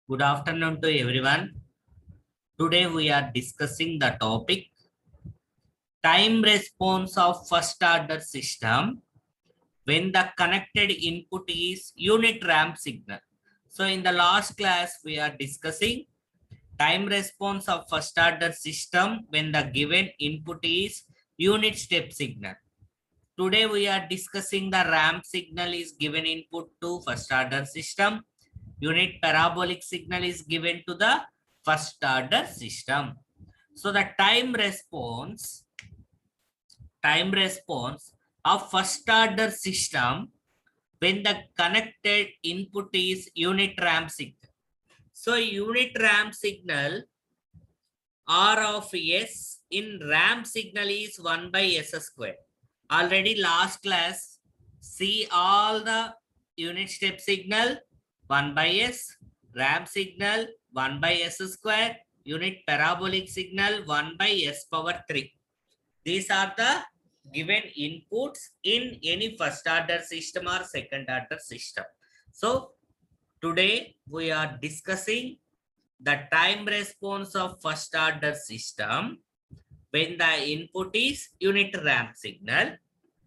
Good afternoon to everyone. Today we are discussing the topic time response of first order system when the connected input is unit ramp signal. So in the last class we are discussing time response of first order system when the given input is unit step signal. Today we are discussing the ramp signal is given input to first order system. Unit parabolic signal is given to the first order system. So the time response of first order system when the connected input is unit ramp signal. So unit ramp signal R of S in ramp signal is 1 by S square. Already last class, see all the unit step signal 1 by S, ramp signal 1 by S square, unit parabolic signal 1 by S power 3. These are the given inputs in any first order system or second order system. So today we are discussing the time response of first order system when the input is unit ramp signal.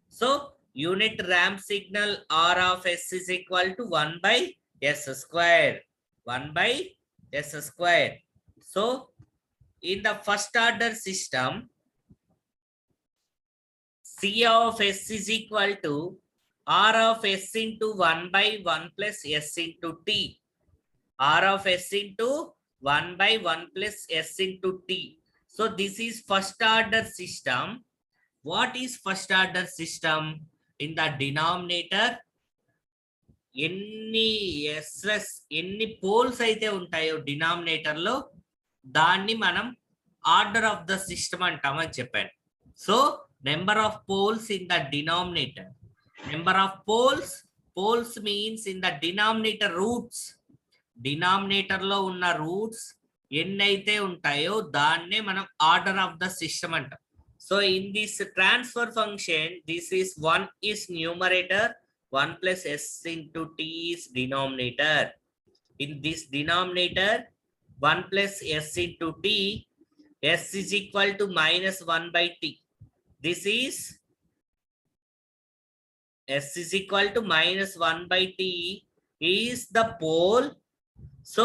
So unit ramp signal R of S is equal to 1 by S square. 1 by S square. So in the first order system, C of S is equal to R of S into 1 by 1 plus S into T. R of S into 1 by 1 plus S into T. So this is first order system. What is first order system? In the denominator, ఎన్ని poles అయితే ఉంటాయో denominator లో దాన్ని మనం order of the system అంటామని చెప్పాను. So number of poles in the denominator, number of poles means in the denominator roots, denominator లో ఉన్న రూట్స్ ఎన్నైతే ఉంటాయో దాన్నే మనం ఆర్డర్ ఆఫ్ ద సిస్టమ్ అంటాం. So in this transfer function, this is 1 is numerator, 1 plus S into T is denominator. In this denominator, 1 plus S into T, S is equal to minus 1 by T. This is S is equal to minus 1 by T is the pole. So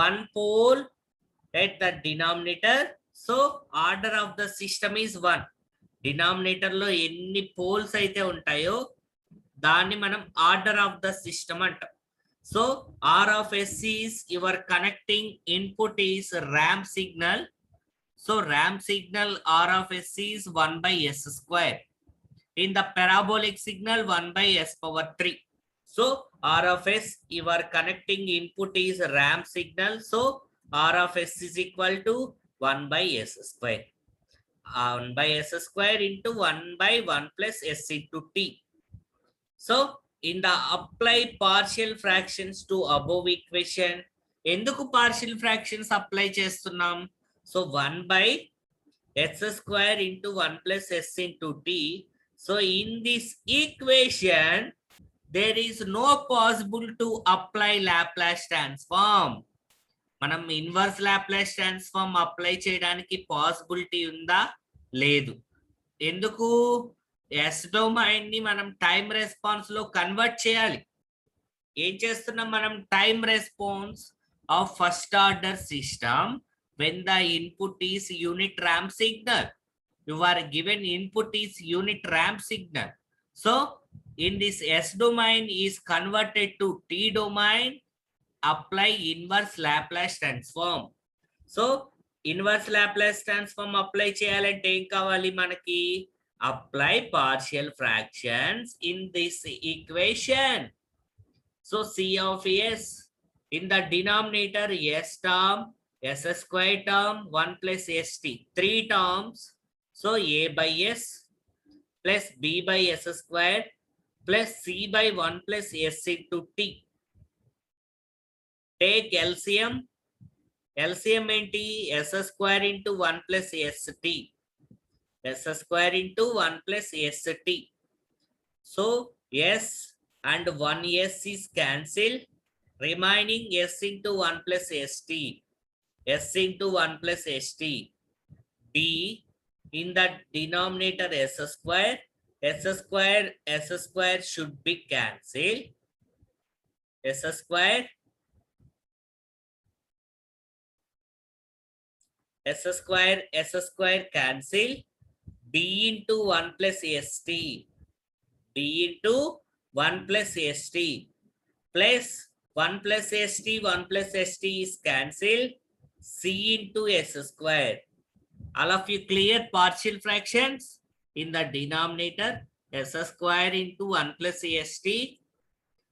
one pole at the denominator. So order of the system is 1. Denominator లో ఎన్ని poles అయితే ఉంటాయో దాన్ని మనం order of the system అంటాం. So R of S is your connecting input is ramp signal. So ramp signal R of S is 1 by S square. In the parabolic signal 1 by S power 3. So R of S, your connecting input is ramp signal. So R of S is equal to 1 by S square. 1 by S square into 1 by 1 plus S into T. So in the apply partial fractions to above equation, ఎందుకు partial fractions apply చేస్తున్నాం? So 1 by S square into 1 plus S into T. So in this equation, there is no possible to apply Laplace transform. మనం inverse Laplace transform apply చేయడానికి possibility ఉందా? లేదు. ఎందుకు? Yes domain ని మనం time response లో convert చేయాలి. ఏం చేస్తున్నాం మనం? Time response of first order system when the input is unit ramp signal. You are given input is unit ramp signal. So in this S domain is converted to T domain, apply inverse Laplace transform. So inverse Laplace transform apply చేయాలంటే ఏం కావాలి మనకి? Apply partial fractions in this equation. So C of S in the denominator, S term, S square term, 1 plus ST, 3 terms. So A by S plus B by S square plus C by 1 plus S into T. Take LCM. LCM ఏంటి? S square into 1 plus ST. S square into 1 plus ST. So S and 1S is cancelled. remaining s into 1 plus st, s into 1 plus st, b in the denominator s square should be cancelled, s square cancel, b into 1 plus st, b into 1 plus st plus 1 plus st, 1 plus st is cancelled, c into s square. All of you clear partial fractions? In the denominator, s square into 1 plus st.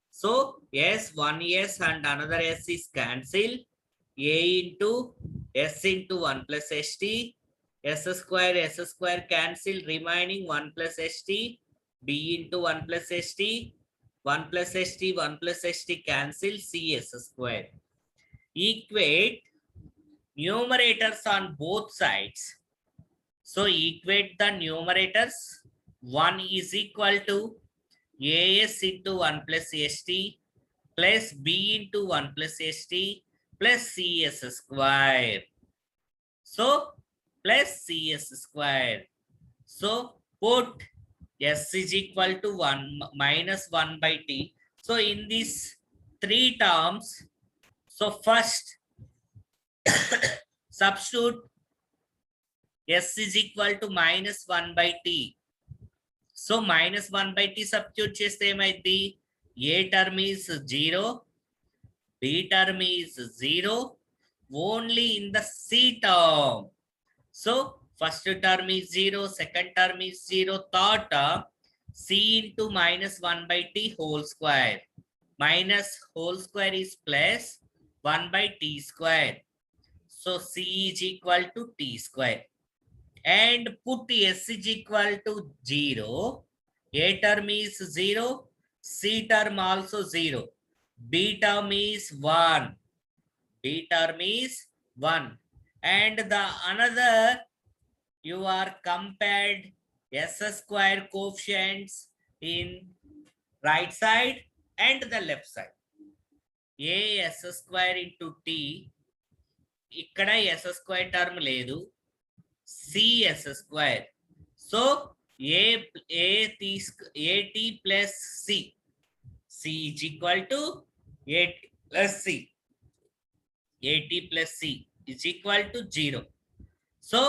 So, yes, one s and another s is cancelled. A into s into 1 plus st. S square cancel, remaining 1 plus st. B into 1 plus st. 1 plus st, 1 plus st cancel, c s square. Equate numerators on both sides. So equate the numerators. 1 is equal to as into 1 plus st plus b into 1 plus st plus cs square. So plus cs square. So put s is equal to 1 minus 1 by t. So in these three terms, so first substitute s is equal to minus 1 by t. So minus 1 by t substitute cheste emaidi, a term is 0, b term is 0, only in the c term. So first term is 0, second term is 0, third term c into minus 1 by t whole square. Minus whole square is plus 1 by t square. So c is equal to t square. And put s is equal to 0. A term is 0. C term also 0. B term is 1. B term is 1. And the another, you are compared s square coefficients in right side and the left side. A s square into t. ఇక్కడ s square term లేదు. cs square. So at plus c. C is equal to at plus c. At plus c is equal to 0. So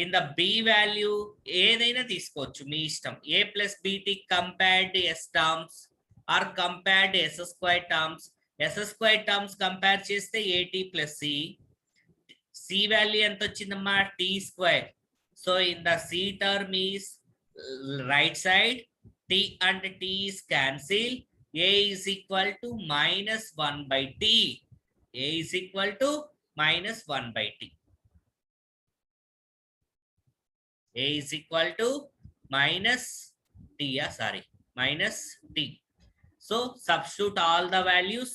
in the b value ఏదైనా తీసుకోవచ్చు మీ ఇష్టం. a plus bt compared s terms or compared s square terms. s square terms compare చేస్తే at plus c. C value ఎంత వచ్చిందమ్మా t square. So in the c term is right side, t and t is cancel. A is equal to minus 1 by t. A is equal to minus 1 by t. A is equal to minus t, minus t. So substitute all the values.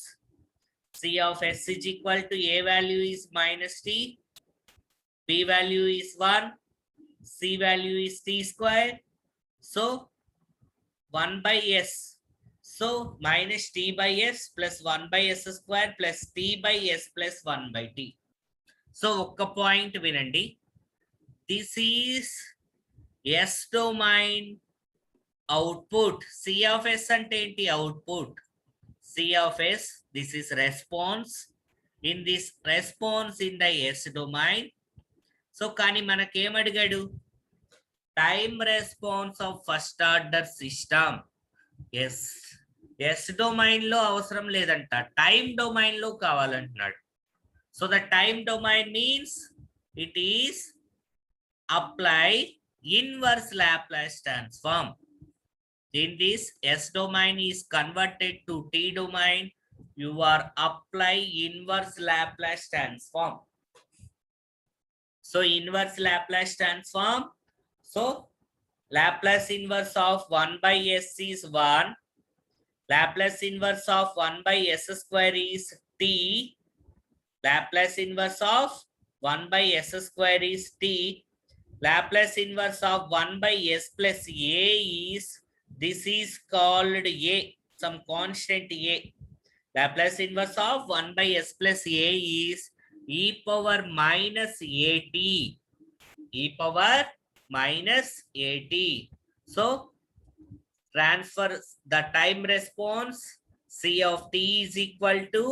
C of s is equal to a value is minus t, b value is 1, c value is t square. So 1 by s. So minus t by s plus 1 by s square plus t by s plus 1 by t. So ఒక్క point వినండి. This is s domain output. C of s అంటే ఏంటి? Output. C of s, this is response. In this response in the s domain. So కానీ మనకేం అడిగాడు? Time response of first order system. Yes. S domain లో అవసరం లేదంట, time domain లో కావాలంటున్నాడు. So the time domain means it is apply inverse Laplace transform. In this S domain is converted to T domain, you are apply inverse Laplace transform. So inverse Laplace transform. So Laplace inverse of 1 by s is 1. Laplace inverse of 1 by s square is t. Laplace inverse of 1 by s square is t. Laplace inverse of 1 by s plus a is, this is called a, some constant a. Laplace inverse of 1 by s plus a is e power minus at. E power minus at. So transfer the time response. C of t is equal to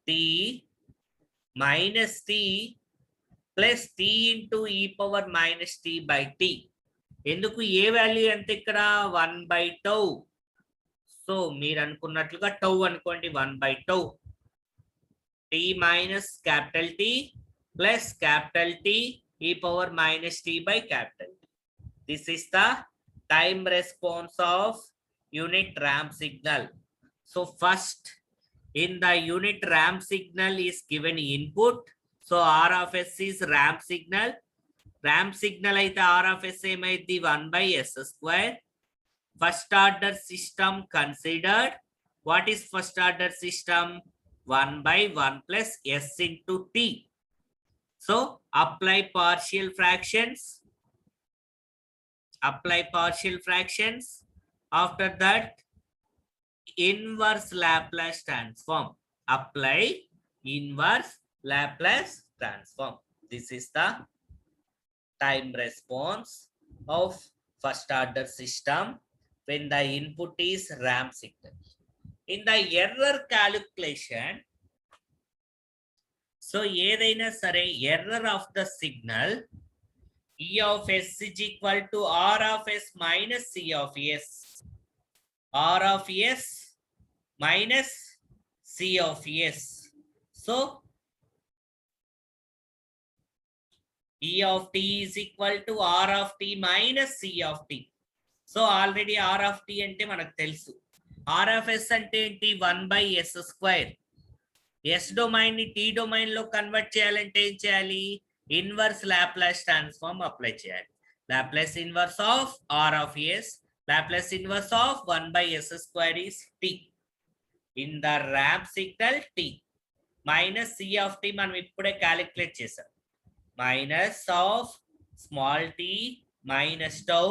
t minus t plus t into e power minus t by t. ఎందుకు ఏ value ఎంత ఇక్కడ 1 by tau. So మీరు అనుకున్నట్లుగా tau అనుకోండి 1 by tau. t minus capital T plus capital T e power minus t by capital T. This is the time response of unit ramp signal. So first in the unit ramp signal is given input. So R of S is ramp signal. Ramp signal aithe R of S emaidi 1 by S square. First order system considered. What is first order system? 1 by 1 plus S into T. So apply partial fractions. Apply partial fractions. After that, inverse Laplace transform. Apply inverse Laplace transform. This is the time response of first order system when the input is ramp signal. In the error calculation, so ఏదైనా సరే error of the signal, E of S is equal to R of S minus C of S. R of S minus C of S. So E of t is equal to R of t minus C of t. So already R of t ante manaku telusu. R of S ante enti 1 by S square. S domain ni t domain lo convert cheyalante em cheyali? Inverse Laplace transform apply cheyali. Laplace inverse of R of S, Laplace inverse of 1 by S square is t. In the ramp signal t minus C of t మనం ఇప్పుడే calculate చేసాం. Minus of small t minus tau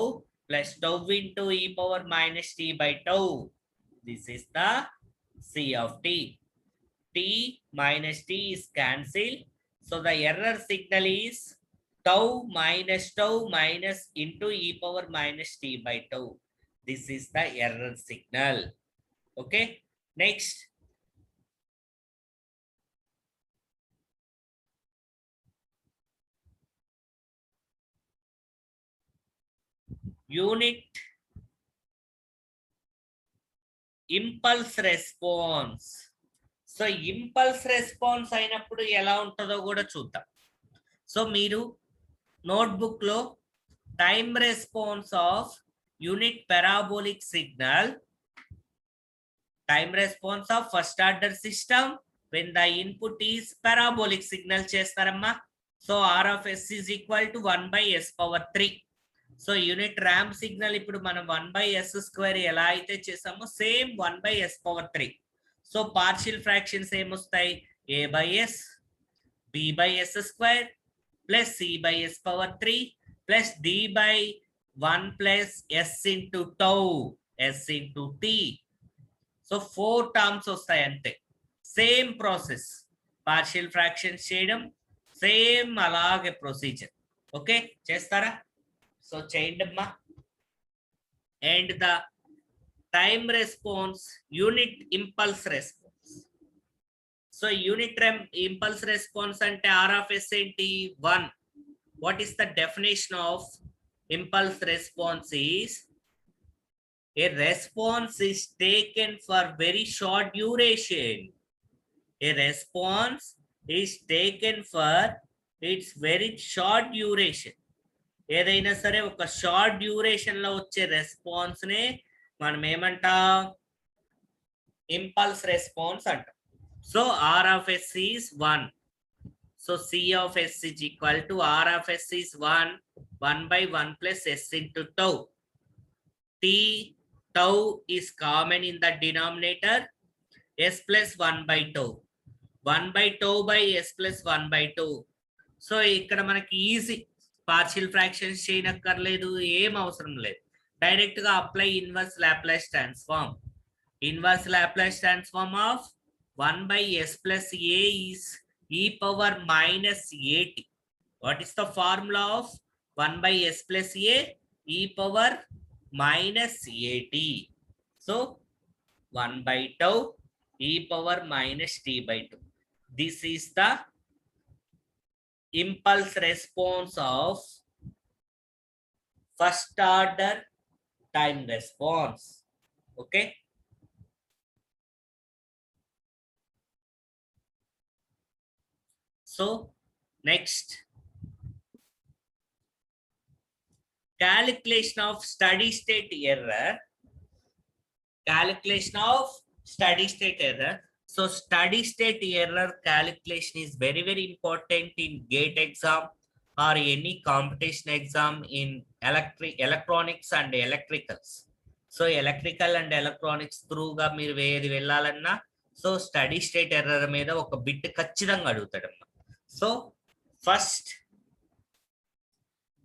plus tau into e power minus t by tau. This is the C of t. T minus t is cancelled. So the error signal is tau minus into e power minus t by tau. This is the error signal. Okay. Next. Unit impulse response. So impulse response అయినప్పుడు ఎలా ఉంటుందో కూడా చూద్దాం. So మీరు notebook లో time response of unit parabolic signal, time response of first order system when the input is parabolic signal చేస్తారమ్మా. So R of S is equal to 1 by S power 3. So unit ramp signal ఇప్పుడు మనం 1 by S square ఎలా అయితే చేసామో same 1 by S power 3. So partial fractions ఏమొస్తాయి? a by s, b by s square plus c by s power 3 plus d by 1 plus s into tau s into t. So 4 terms వస్తాయి అంతే. Same process, partial fractions చేయడం same అలాగే procedure. Okay, చేస్తారా? So చేయండి అమ్మా. And the time response, unit impulse response. So unit impulse response ante R of S enti 1. What is the definition of impulse response? Is a response is taken for very short duration. A response is taken for its very short duration. ఏదైనా సరే ఒక short duration లో వచ్చే response నే మనం ఏమంటాం? Impulse response అంటాం. So R of S is 1. So C of S is equal to R of S is 1 by 1 plus s into tau. Tau is common in the denominator, s plus 1 by tau. 1 by tau by s plus 1 by tau. So ఇక్కడ మనకి easy, partial fractions చేయనక్కర్లేదు, ఏం అవసరం లేదు. Direct గా apply inverse Laplace transform. Inverse Laplace transform of 1 by s plus a is e power minus at. What is the formula of 1 by s plus a? E power minus at. So 1 by tau e power minus t by 2. This is the impulse response of first order time response. Okay. So next, calculation of steady state error. Calculation of steady state error. So steady state error calculation is very, very important in GATE exam or any competition exam in electronics and electricals. So electrical and electronics through గా మీరు వేది వెళ్ళాలన్నా so study state error మీద ఒక bit ఖచ్చితంగా అడుగుతాడమ్మా. So first,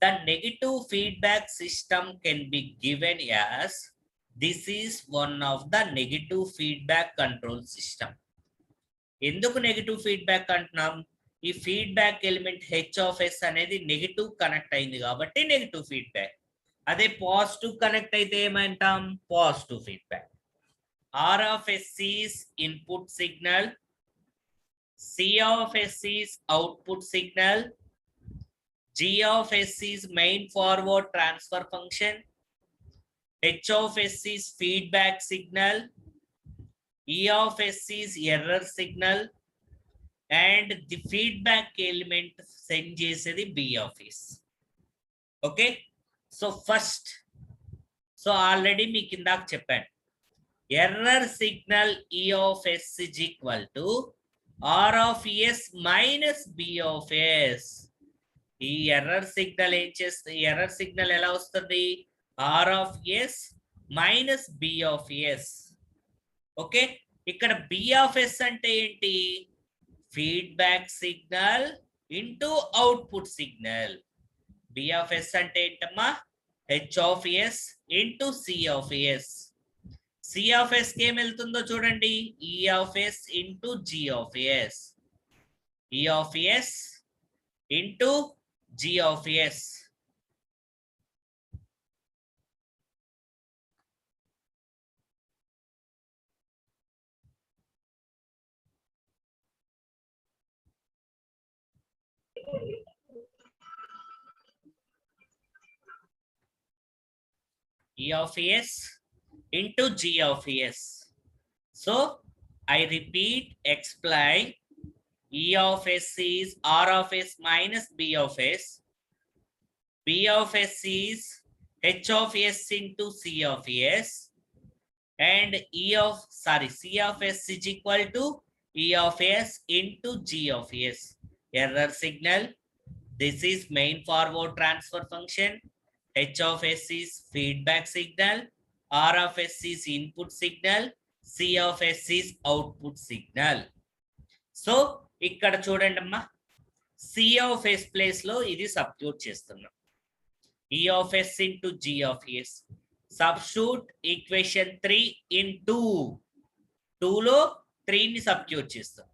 the negative feedback system can be given as this is one of the negative feedback control system. ఎందుకు negative feedback అంటున్నాం? ఈ feedback element H of S అనేది negative connect అయింది కాబట్టి నెగిటివ్ ఫీడ్బ్యాక్. అదే positive connect అయితే ఏమంటాం? Positive feedback. R of S is input signal, C of S is output signal, G of S is main forward transfer function, H of S is feedback signal, E of S is error signal, and the feedback element send chesedi B of S. Okay, so first, so already meeku indak cheppan, error signal E of S is equal to R of S minus B of S. ఈ error signal ఏం చేస్తుంది? Error signal ఎలా వస్తుంది? R of S minus B of S. Okay, ఇక్కడ B of S అంటే ఏంటి? Feedback signal into output signal. B of S అంటే ఏంటమ్మా? H of S into C of S. C of S కి ఏం వెళ్తుందో చూడండి, E of S into G of S. E of S into G of S. E of S into G of S. So I repeat, explain. E of S is R of S minus B of S. B of S is H of S into C of S. And C of S is equal to E of S into G of S. Error signal. This is main forward transfer function. H of S is feedback signal. R of S is input signal. C of S is output signal. So ఇక్కడ చూడండి అమ్మా, C of yes place లో ఇది substitute చేస్తున్నాం. E of S into G of S. Substitute equation 3 in 2 లో 3 ని substitute చేస్తాం.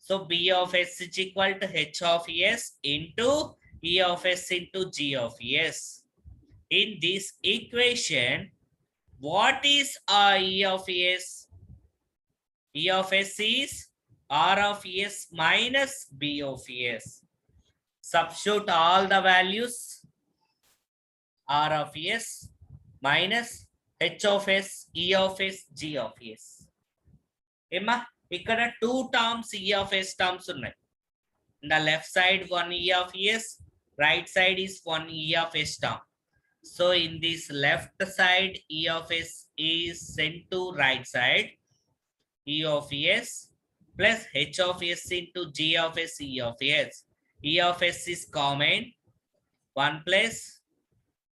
So B of S is equal to H of S into E of S into G of S. In this equation what is E of S? E of S is R of S minus B of S. Substitute all the values. R of S minus H of S, E of S, G of S. Emma, ikkada 2 terms E of S terms unnai. In the left side 1 E of S, right side is 1 E of S term. So in this left side E of S is sent to right side. E of S plus H of S into G of S, E of S. E of S is common. 1 plus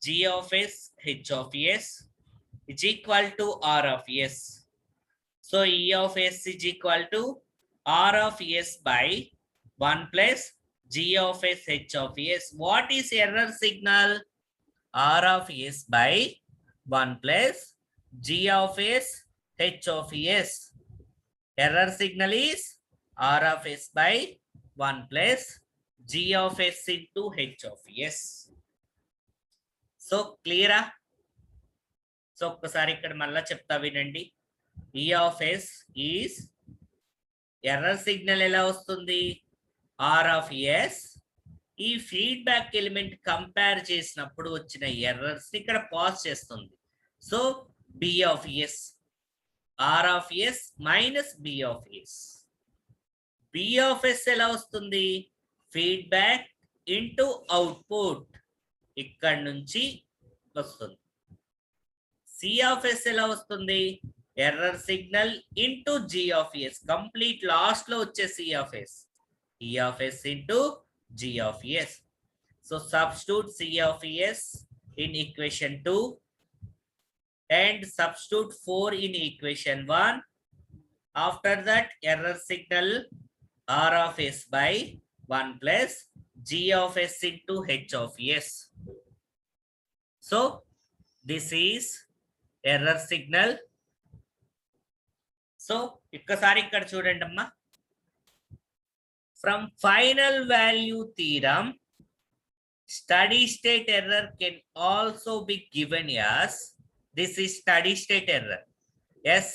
G of S, H of S is equal to R of S. So E of S is equal to R of S by 1 plus G of S, H of S. What is error signal? R of S by 1 plus G of S, H of S. error signal is R of S by 1 plus G of S into H of S. So క్లియరా? So ఒక్కసారి ఇక్కడ మళ్ళా చెప్తా వినండి. E of S is error signal ఎలా వస్తుంది? R of S. ఈ feedback element compare చేసినప్పుడు వచ్చిన ఎర్రర్స్ ఇక్కడ పాస్ చేస్తుంది. సో B of S, R of S మైనస్ B of S. B of S ఎలా వస్తుంది? ఫీడ్బ్యాక్ ఇంటూ అవుట్పుట్ ఇక్కడ నుంచి వస్తుంది. C of S ఎలా వస్తుంది? Error signal into G of S, complete last లో వచ్చే C of S, E of S into G of S. So substitute C of S in equation 2 and substitute 4 in equation 1. After that, error signal R of S by 1 plus G of S into H of S. So this is error signal. So ikkasari ikkada chudandi amma. From final value theorem, steady state error can also be given as, this is steady state error. S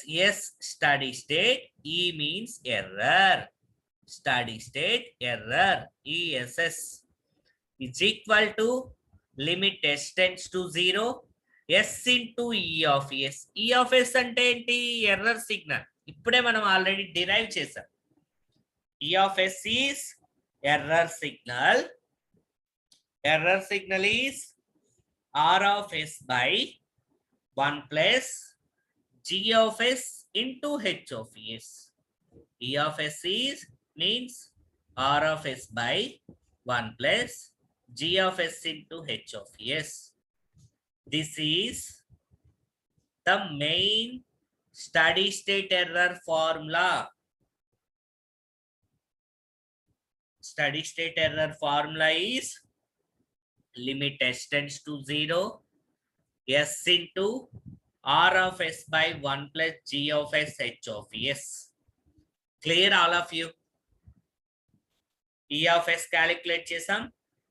steady state, E means error. Steady state error, ESS, is equal to limit S tends to 0, S into E of S. E of S ante enti? Error signal. Ippude manam already derive chesam. E of S is error signal. Error signal is R of S by 1 plus G of S into H of S. E of S is means R of S by 1 plus G of S into H of S. This is the main steady state error formula. Steady state error formula is limit S tends to 0, S into R of S by 1 plus G of S H of S. Clear all of you? E of S calculate chesam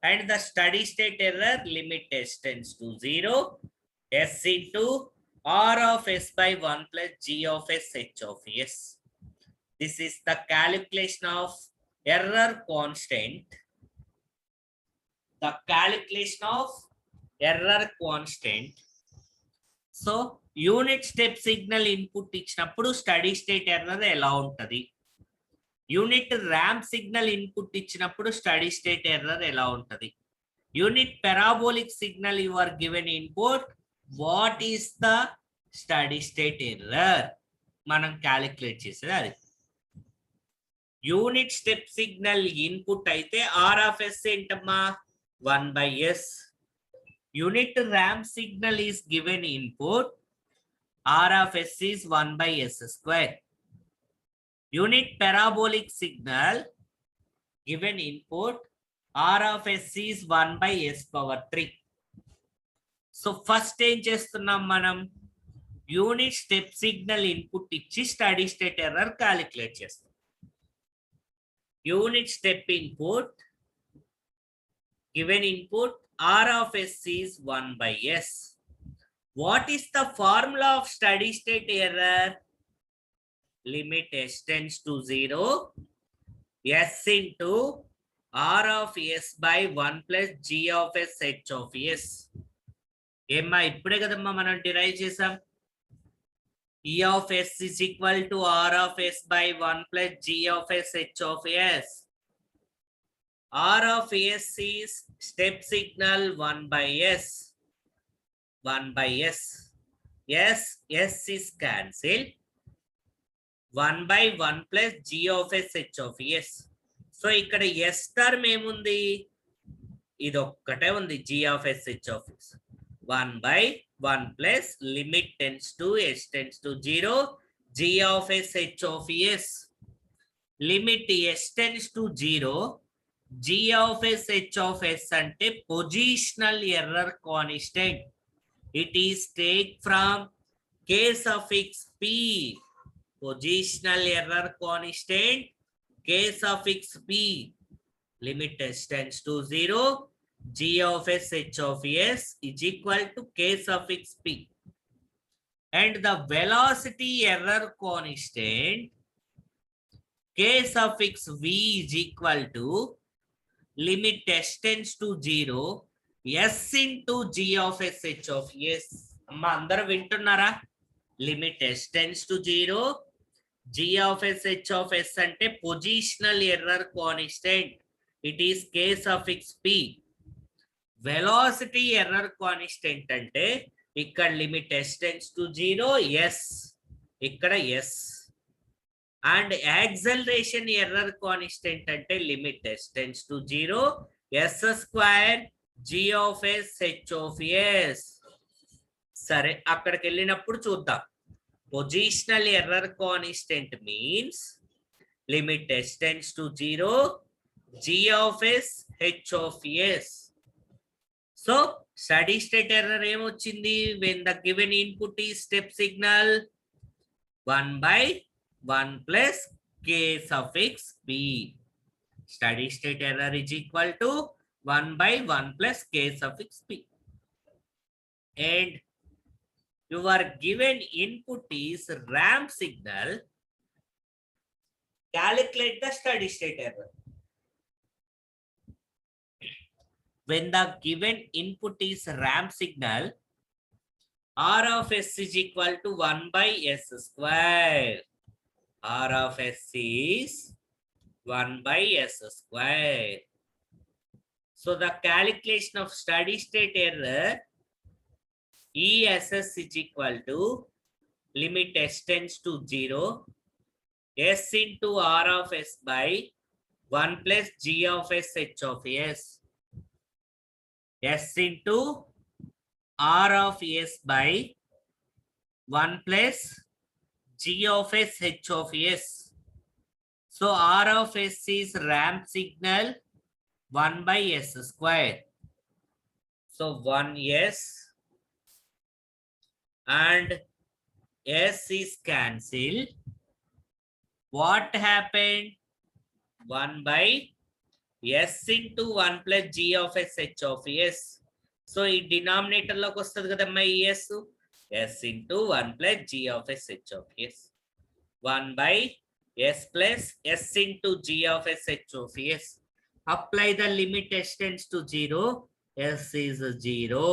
and the steady state error limit S tends to 0, S into R of S by 1 plus G of S H of S. This is the calculation of error constant. The calculation of error constant. So unit step signal input ఇచ్చినప్పుడు steady state error ఎలా ఉంటది? Unit ramp signal input ఇచ్చినప్పుడు steady state error ఎలా ఉంటది? Unit parabolic signal you are given input, what is the steady state error మనం calculate చేసేది అది. Unit step signal input అయితే R of S ఏంటమ్మా? 1 by S. Unit ramp signal is given input, R of S is 1 by S square. Unit parabolic signal given input, R of S is 1 by S power 3. So first ఏం చేస్తున్నాం మనం? Unit step signal input ఇచ్చి study state error calculate చేస్తాం. Unit step input given input, R of S is 1 by S. What is the formula of steady state error? Limit S tends to 0, S into R of S by 1 plus G of S H of S. ఏమ్మా ఇప్పుడే కదమ్మా మనం derive చేసాం. E of S is equal to R of S by 1 plus G of S H of S. R of S is step signal 1 by S. 1 by S. S is cancelled. 1 by 1 plus G of S H of S. So ఇక్కడ S term ఏముంది? ఇది ఒక్కటే ఉంది, G of S H of S. 1 by 1 plus limit tends to S tends to 0, G of S H of S. Limit S tends to 0, G of S H of S అంటే positional error constant. It is take from k suffix p, positional error constant k suffix p, limit s tends to 0, g of s h of s is equal to k suffix p, and the velocity error constant k suffix v is equal to limit s tends to 0, s into g of s h of s. అమ్మ అందరూ వింటున్నారా? Limit s tends to 0, g of s h of s అంటే positional error constant, it is k suffix p. Velocity error constant అంటే ఇక్కడ limit s tends to 0, s, ఇక్కడ s. And acceleration error constant అంటే limit s tends to 0, s square g of s h of s. సరే అక్కడికి వెళ్ళినప్పుడు చూద్దాం. Positional error constant means limit s tends to 0, g of s h of s. So study state error ఏమొచ్చింది? when the given input is step signal 1/1 plus k suffix p. Steady state error is equal to 1/1 plus k suffix p. And your given input is ramp signal. Calculate the steady state error. When the given input is ramp signal, R of s is equal to 1/s square. R of s is 1/s square. So the calculation of steady state error, ESS is equal to limit s tends to 0, s into R of s by 1 plus g of s h of s. S into R of s by 1 plus g of s h of s. So R of s is ramp signal 1/s square. So 1s and s is cancelled. What happened? 1/s into 1 plus g of s h of s. So ఈ denominator లోకి వస్తుంది కదమ్మా ఈ s, s into 1 plus g of s h of s. 1/s plus s into g of s h of s. Apply the limit s tends to 0, s is 0.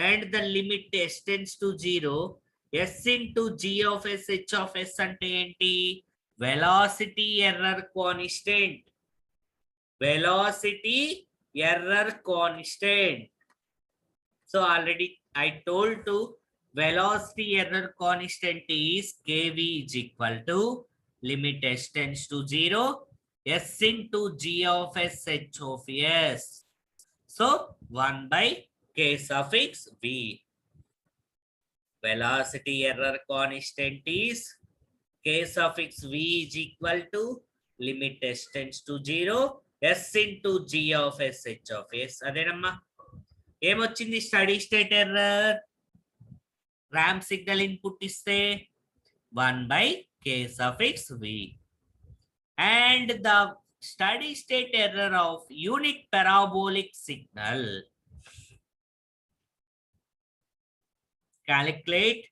And the limit s tends to 0, s into g of s h of s అంటే ఏంటి? Velocity error constant. Velocity error constant. So already I told to velocity error constant is kv is equal to limit s tends to 0, s into g of s h of s. So 1/k suffix v. Velocity error constant is k suffix v is equal to limit s tends to 0, s into g of s h of s. అదేనమ్మా. ఏమొచ్చింది study state error? Ramp signal input ఇస్తే 1/k suffix v. And the steady state error of unit parabolic signal. Calculate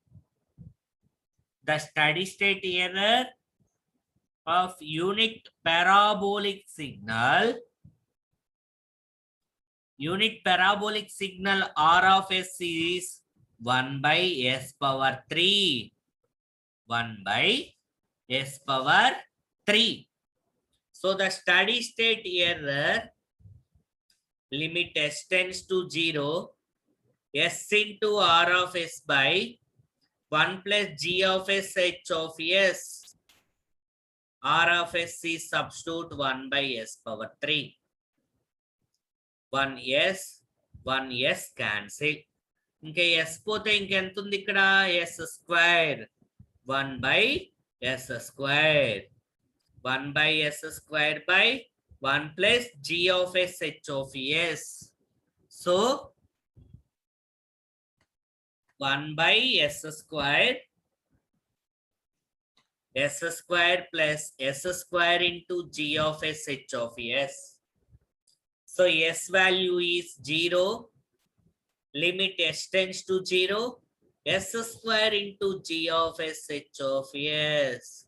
the steady state error of unit parabolic signal. Unit parabolic signal R of s is 1/s power 3. 1/s power 3. So the steady state error, limit s tends to 0, s into R of s by 1 plus g of s h of s. R of s is substitute 1/s power 3. 1s cancel. ఇంకా s పోతే ఇంకెంత ఉంది ఇక్కడ? s square. 1/s square. 1/s square by 1 plus g of s h of s. So 1/s square s square plus s square into g of s h of s. So s value is 0. Limit s tends to 0. S square into g of s h of s.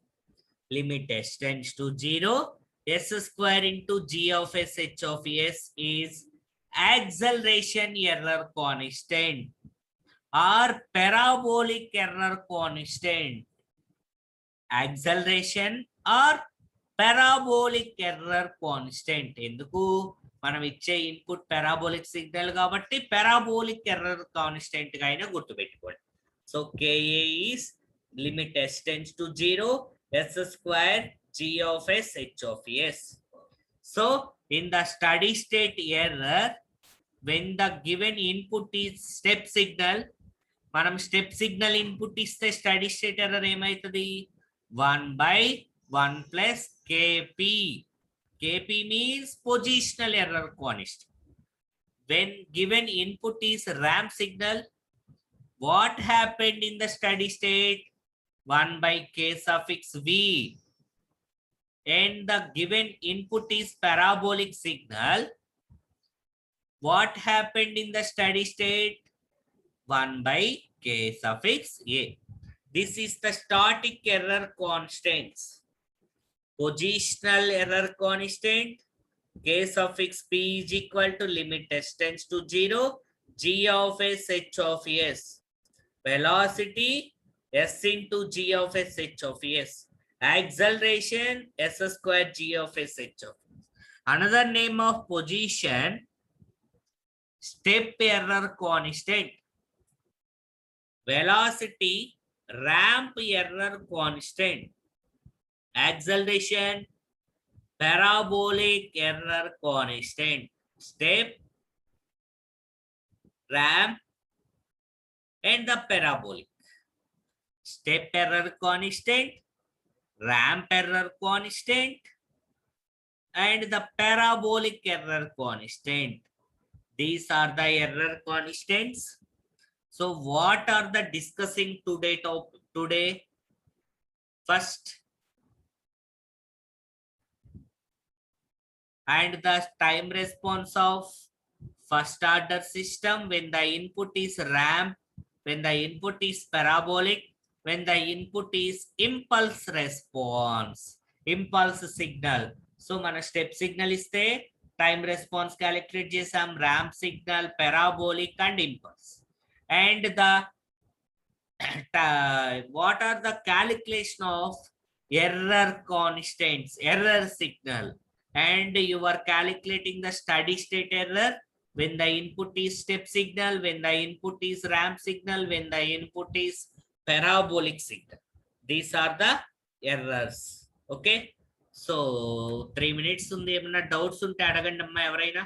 Limit s tends to 0. S square into g of s h of s is acceleration error constant or parabolic error constant. Acceleration or parabolic error constant. ఎందుకు మనం ఇచ్చే input parabolic signal కాబట్టి parabolic error constant గా అయినా గుర్తుపెట్టుకోండి. So KA is limit s tends to 0 s square g of s h of s. So in the steady state error, when the given input is step signal, మనం step signal input ఇస్తే study state error ఏమవుతుంది? 1/1 plus KP. KP means positional error constant. When given input is ramp signal, what happened in the steady state? 1/K suffix V. And the given input is parabolic signal. What happened in the steady state? 1/K suffix A. This is the static error constants. Positional error constant K suffix P is equal to limit s tends to 0 G of s h of s. Velocity s into G of s h of s. Acceleration s square G of s h of s. Another name of position, step error constant. Velocity ramp error constant. Acceleration parabolic error constant. Step, ramp, and the parabolic. Step error constant, ramp error constant, and the parabolic error constant. These are the error constants. So what are the discussing today? First, and the time response of first order system when the input is ramp, when the input is parabolic, when the input is impulse response, impulse signal. So mana step signal iste time response calculate chesam, ramp signal, parabolic and impulse. And the what are the calculation of error constants, error signal, and you are calculating the steady state error when the input is step signal, when the input is ramp signal, when the input is parabolic signal. These are the errors. Okay, so 3 minutes undi. Emana doubts unte adagandi amma evaraina.